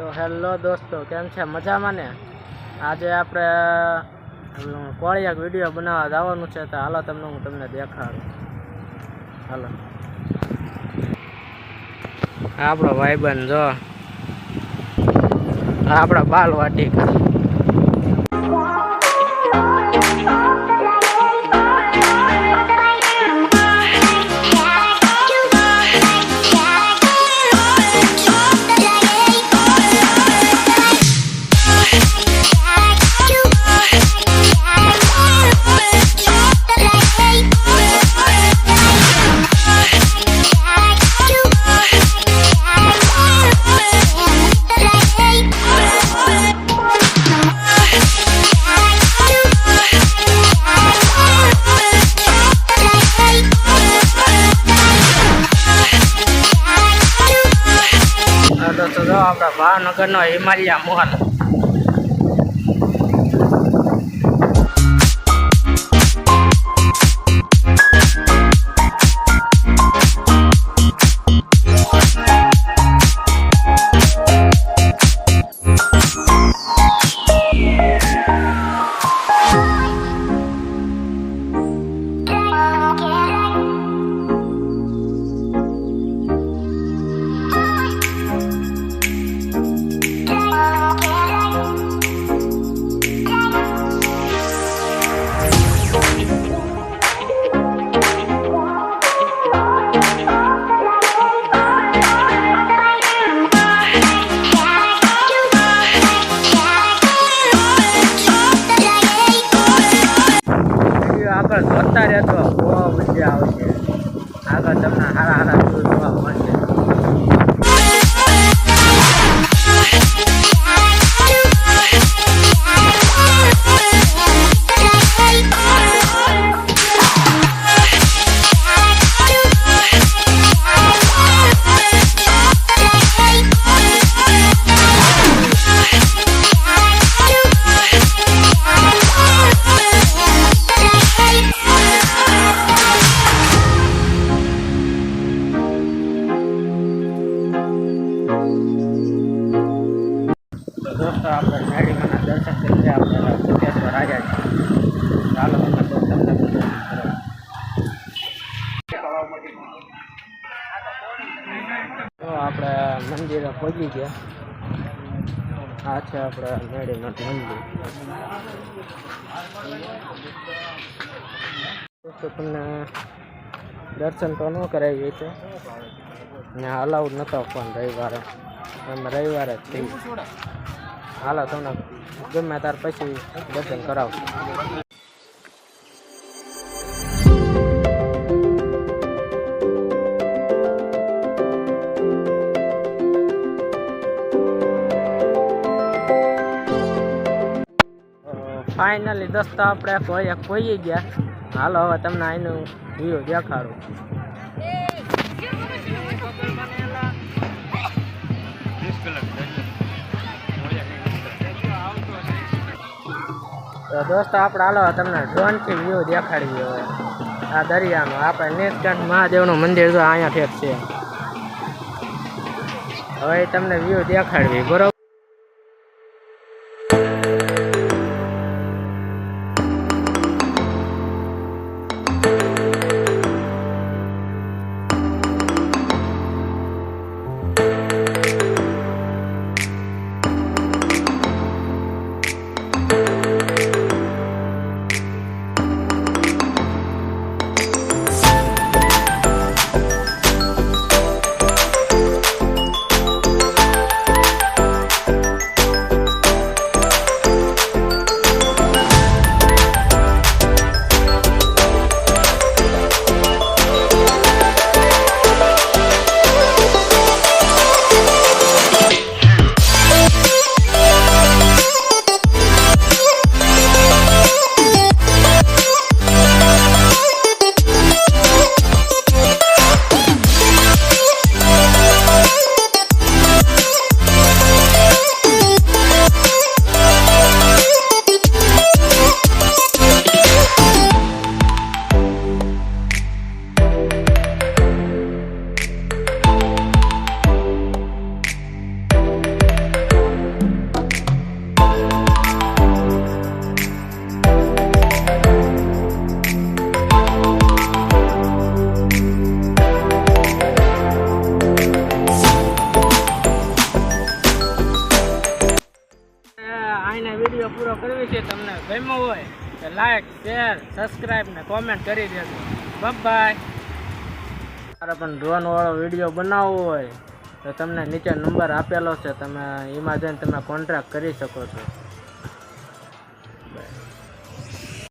તો હેલો દોસ્તો, કેમ છે? મજામાં ને? આજે આપણે કોળિયાક વિડીયો બનાવવા જવાનું છે, તો હાલો હું તમને દેખાડું. હાલો, આપણો ભાઈબંધ જો, આપણા બાલ વાટિકા. તો જો આપણા ભાવનગરનો હિમાલય મોહલ. આગળ જોતા રહેતો, બહુ મજા આવશે. આગળ તમને સારા વ્યૂ જોવા મળશે. દોસ્તો, આપણે મેડીમાના દર્શન કરી આપણે કોટેશ્વર રાજા છે. ચાલો તમને તો આપણે મંદિરે પહોંચી ગયા. આ છે આપણે મેડીમાનું મંદિર. દોસ્તો, તમને દર્શન તો ન કરાવી છે, ત્યાં અલાઉડ નહોતો પણ રવિવારે જ થઈ. હાલો તમને ગમે ત્યાર પછી દર્શન કરાવશું. ફાઇનલી દોસ્તો, આપણે કોઈ ગયા. હાલો હવે તમને અહીંનું વ્યૂ દેખાડું. તો દોસ્તો, આપણે હાલો તમને ડ્રોનથી વ્યૂ દેખાડીએ. હવે આ દરિયાનો આપણે નીલકંઠ મહાદેવનું મંદિર જો અહીંયા ઠેક છે. હવે તમને વ્યૂ દેખાડવી, બરોબર? આઈને વિડીયો પૂરો કરવી છે. તમને ગમ્યો હોય તો લાઈક, શેર, સબસ્ક્રાઈબ ને કોમેન્ટ કરી દેજો. બાય. મારે પણ ડ્રોન વાળો વિડીયો બનાવવો હોય તો તમને નીચે નંબર આપેલો છે, તમે એમાં જઈને તમે કોન્ટ્રાક્ટ કરી શકો છો.